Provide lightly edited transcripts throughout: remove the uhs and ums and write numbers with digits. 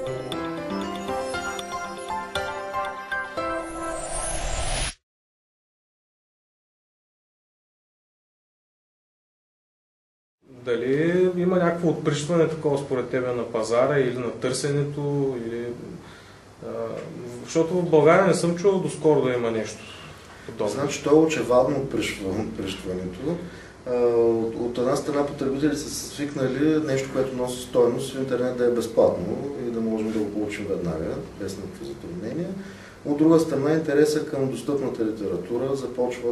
Дали има някакво отприщване такова според тебе на пазара или на търсенето? Или, защото в България не съм чувал доскоро да има нещо подобно. Значи то е очевадно отприщването. От една страна потребители са свикнали нещо, което носи стойност в интернет да е безплатно и да можем да го получим веднага, без никакви затруднения. От друга страна интересът към достъпната литература започва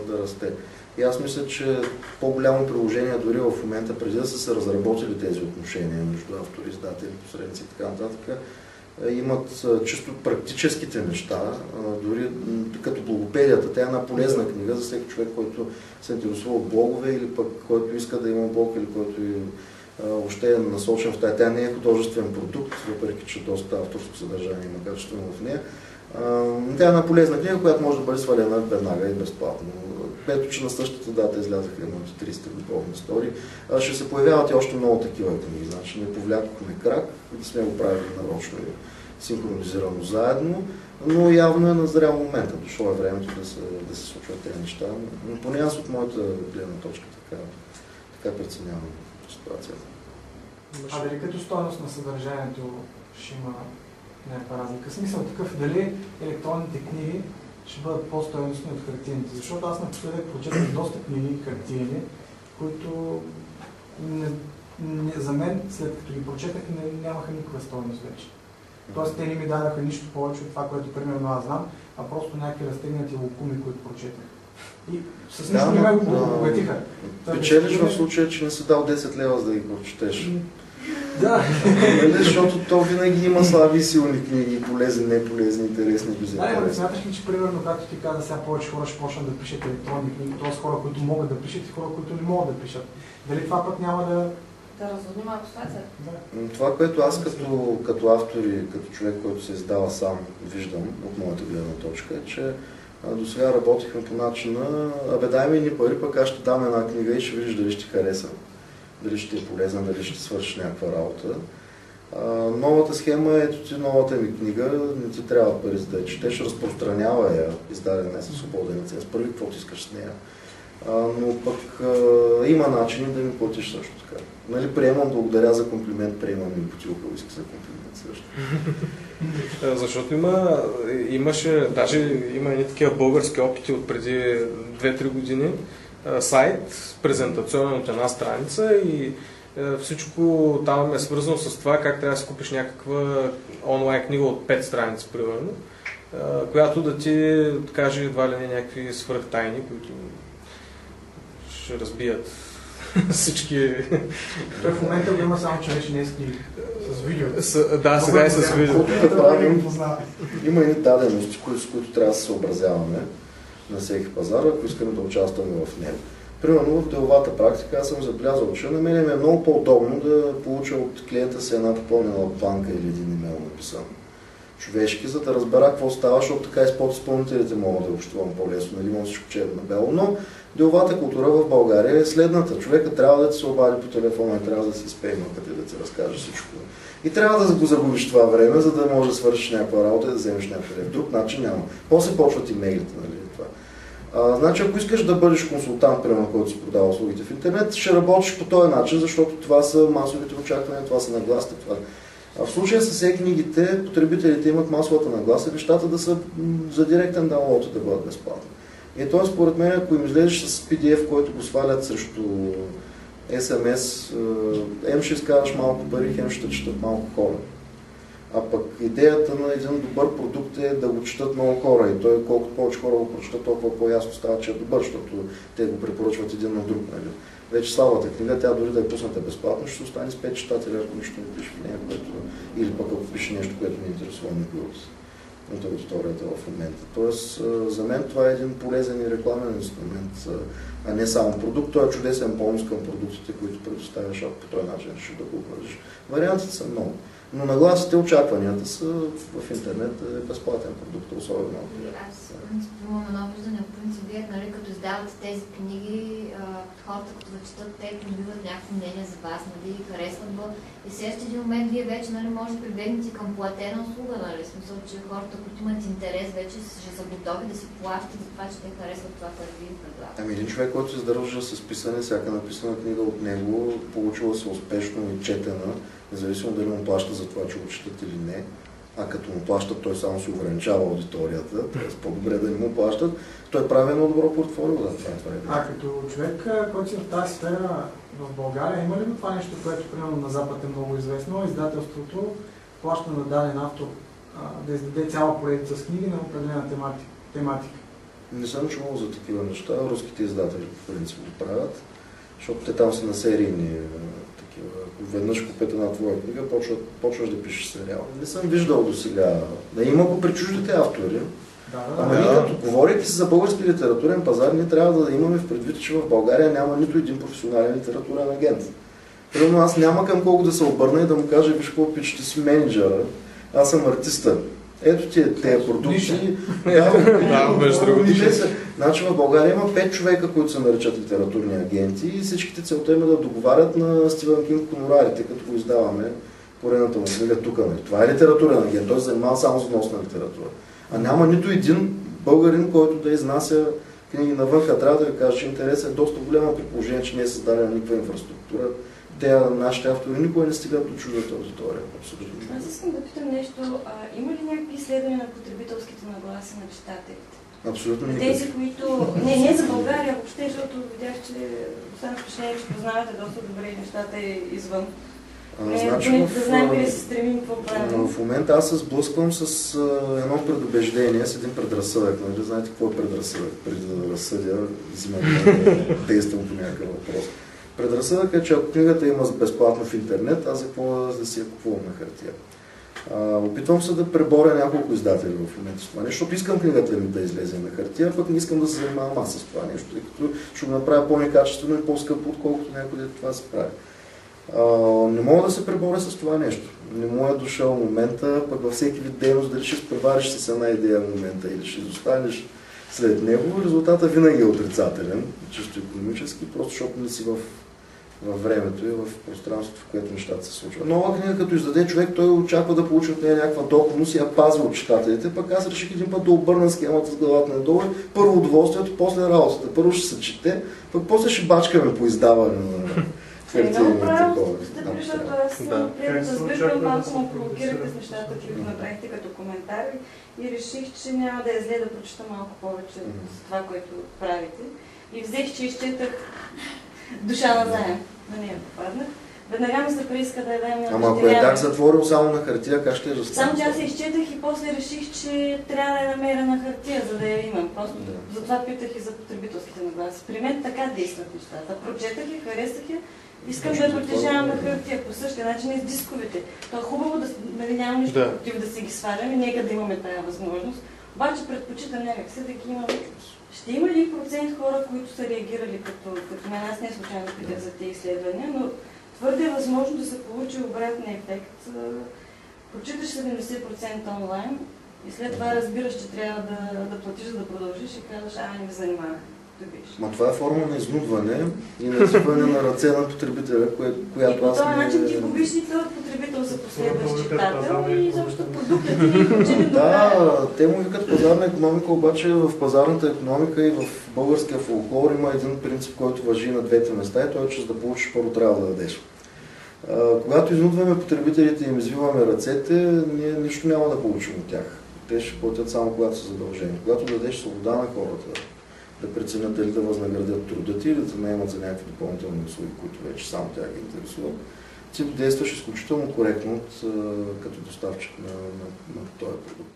да расте. И аз мисля, че по-голямо приложение дори в момента, преди да са се разработили тези отношения между автори, издатели, посредници и така нататък, имат чисто практическите неща, дори като блогопедията. Тя е една полезна книга за всеки човек, който се интересува от блогове или пък който иска да има блог или който въобще е насочен в тая. Тя не е художествен продукт, въпреки че доста авторско съдържание има качествено в нея. Тя е една полезна книга, която може да бъде свалена веднага и безплатно. Ето, че на същата дата излязаха моите 300 любовни истории. Ще се появяват и още много такива книги. Значи не повлякохме крак, да сме го правили нарочно и синхронизирано заедно, но явно е назрял момента. Дошло е времето да се случват тези неща. Но поне аз от моята гледна точка така преценявам ситуацията. А дали като стойност на съдържанието ще има някаква разлика? Смисъл такъв, дали електронните книги ще бъдат по-стойностни от хартиените? Защото аз напоследък прочетах доста книги хартиени, които за мен, след като ги прочетах, нямаха никаква стойност вече. Тоест те не ми дадаха нищо повече от това, което примерно аз знам, а просто някакви разтегнати локуми, които прочетах. И с нищо не ме го обогатиха. Печелиш в случая, че не си дал 10 лева, за да ги прочетеш. Да. Защото то винаги има слаби и силни книги, полезни, неполезни, интересни, безинтересни. Да, смяташ ли, че примерно, както ти каза, сега повече хора ще почнат да пишат електронни книги, т.е. хора, които могат да пишат и хора, които не могат да пишат. Дали това път няма да разводни малко ситуация? Да. Това, което аз като автор и като човек, който се издава сам, виждам от моята гледна точка, е, че до сега работихме по начина, дай ми ни пари, пък аз ще дам една книга и ще видиш дали ще ти хареса, дали ще ти е полезна, дали ще свършиш някаква работа. Новата схема е, ето ти новата ми книга, не ти трябва пари за да я четеш, разпространява я, издадена със свободен лиценз, първи каквото искаш с нея. Но пък има начини да ми платиш също така. Нали, приемам, благодаря за комплимент, приемам и бутилка виски за комплимент също. Защото имаше, даже има едни такива български опити от преди 2-3 години, сайт, презентационен от една страница и всичко там е свързано с това как трябва да си купиш някаква онлайн книга от 5 страници, примерно, която да ти каже едва ли не някакви свръхтайни, които ще разбият всички... Той в момента го има само, че вече не е с книги. С видео. Да, сега е с видео. Има и дадености, с които трябва да се съобразяваме на всеки пазар, ако искаме да участваме в него. Примерно в деловата практика аз съм забелязал, че на мен е много по-удобно да получа от клиента си една попълнена планка или един имейл написан човешки, за да разбера какво става, защото така и с подизпълнителите мога да общувам по-лесно, нали, имам всичко черно на бело. Но деловата култура в България е следната. Човека трябва да ти се обади по телефона и трябва да си спейма, къде да ти разкаже всичко. И трябва да го загубиш това време, за да можеш да свършиш някаква работа и да вземеш някакъв лев. Друг начин няма. После почват имейлите, нали, това. Значи, ако искаш да бъдеш консултант, примерно, който си продава услугите в интернет, ще работиш по този начин, защото това са масовите очаквания, това са нагласите. В случая с e-книгите, потребителите имат масовата нагласа, нещата да са за директен даунлоуд да бъдат безплатни. И т.е. според мен, ако им излезеш с PDF, който го свалят срещу SMS, ще изкараш малко пари, хем ще четат малко хора. А пък идеята на един добър продукт е да го четат много хора и той колкото повече хора го прочитат, толкова по-ясно става, че е добър, защото те го препоръчват един на друг. Нали? Вече слабата книга, тя дори да е пусната безплатно, ще остане с 5 читатели, ако нищо не пише в нея, или пък ако пише нещо, което не интересува никой от от аудиторията в момента. Тоест, за мен това е един полезен и рекламен инструмент, а не само продукт. Той е чудесен бонус към продуктите, които предоставяш, ако по този начин ще да го обържиш. Вариантите са много. Но нагласите, очакванията са в интернет е безплатен продукт, особено. Аз имам едно виждане, в принцип, вие, нали, като издавате тези книги, хората, като го четат, те придобиват някакво мнение за вас, нали, харесват го. И следващия един момент вие вече, нали, може да прибегнете към платена услуга, нали, в смисъл, че хората, които имат интерес, вече ще са готови да си плащат за това, че те харесват това, което ви предлагат. Ами един човек, който се издържа с писане, всяка написана книга от него, получила се успешно и четена, независимо дали му плаща за това, че го четат или не, а като му плащат, той само се ограничава аудиторията, т.е. по-добре да не му плащат, той прави едно добро портфолио. Да, това е. А като човек, който си в тази сфера в България, има ли това нещо, което примерно на Запад е много известно? Издателството плаща на даден автор да издаде цяла поредица с книги на определена тематика. Не съм чувал за такива неща. Руските издатели по принцип го правят, защото те там са на серийни такива. Веднъж купят една твоя книга, почваш да пишеш сериал. Не съм виждал до сега. Да има го при чуждите автори. Ама ние като говорейки за български литературен пазар, ние трябва да имаме в предвид, че в България няма нито един професионален литературен агент. Примерно аз няма към колко да се обърна и да му кажа, виж какво пич, ти си менеджера, аз съм артиста. Ето тези продукции. Между другото. Значи в България има 5 човека, които се наричат литературни агенти и всичките целта им е да договарят на Стивън Кинг хонорарите, като го издаваме поредната му книга тук. Това е литературен агент, той се занимава само с внос на литература. А няма нито един българин, който да изнася книги навънка. Трябва да ви кажа, че интересът е доста голяма при положение, че не е създадена никаква инфраструктура. Нашите автори никога не стигат до чуждата аудитория. Абсолютно. Аз искам да питам нещо. Има ли някакви изследвания на потребителските нагласи на читателите? Абсолютно никакви. Тези, които... Не за България, въобще, защото видях, че останах впечатление, че познавате доста добре нещата извън. Значи, да знаем къде се стремим, какво правим. В момента аз се сблъсквам с едно предубеждение, с един предразсъдък. Нали? Знаете какво е предразсъдък? Преди да разсъдя, взимам да действам по някакъв въпрос. Предразсъдък е, че ако книгата има безплатно в интернет, аз за какво да си я купувам на хартия. Опитвам се да преборя няколко издатели в момента с това нещо, защото искам книгата ми да излезе на хартия, пък не искам да се занимавам аз с това нещо, тъй като ще го направя по-некачествено и по-скъпо, отколкото някъде това се прави. Не мога да се преборя с това нещо. Не му е дошъл момента, пък във всеки вид дейност, дали ще спревариш с една идея в момента или ще изостанеш след него, резултата винаги е отрицателен, чисто икономически, просто защото не си във времето и в пространството, в което нещата се случват. Нова книга, като издаде човек, той очаква да получи от нея някаква доходност и я пази от читателите, пък аз реших един път да обърна схемата с главата надолу. Първо удоволствието, после работата. Първо ще се чете, пък после ще бачкаме по издаване на много правилно сте защото аз разбирам, малко ме провокирахте с нещата, които направихте като коментари и реших, че няма да е зле да прочета малко повече за това, което правите. И взех, че изчетах Душа на заем. На нея попаднах. Веднага ми се прииска да я дам на Ама ако е так затворил само на хартия, как ще я застане? Само че аз я изчетах и после реших, че трябва да я намеря на хартия, за да я имам. Просто затова питах и за потребителските нагласи. При мен така действат нещата. Прочетах я, харесах я, искам да я притежавам на хартия по същия начин и с дисковете. То е хубаво да няма нищо против да си ги сваляме, нека да имаме тая възможност. Обаче предпочитам някакси да ги имам. Ще има ли процент хора, които са реагирали като мен? Аз не случайно питах за тези изследвания, но твърде е възможно да се получи обратния ефект. Прочиташ 70% онлайн и след това разбираш, че трябва да платиш, за да продължиш и казваш, не ви занимавай. Ма това е форма на изнудване и насипване на ръце на потребителя, която аз не... И по този начин ти губиш и този потребител за последващ читател и изобщо продуктът ти почини до Да, те му викат пазарна икономика, обаче в пазарната икономика и в българския фолклор има един принцип, който важи на двете места и той е, че за да получиш първо трябва да дадеш. Когато изнудваме потребителите и им извиваме ръцете, ние нищо няма да получим от тях. Те ще платят само когато са задължени. Когато дадеш свобода на хората, да преценят дали да възнаградят труда ти или да наемат за някакви допълнителни услуги, които вече само тях ги интересуват. Ти действаш изключително коректно като доставчик на този продукт.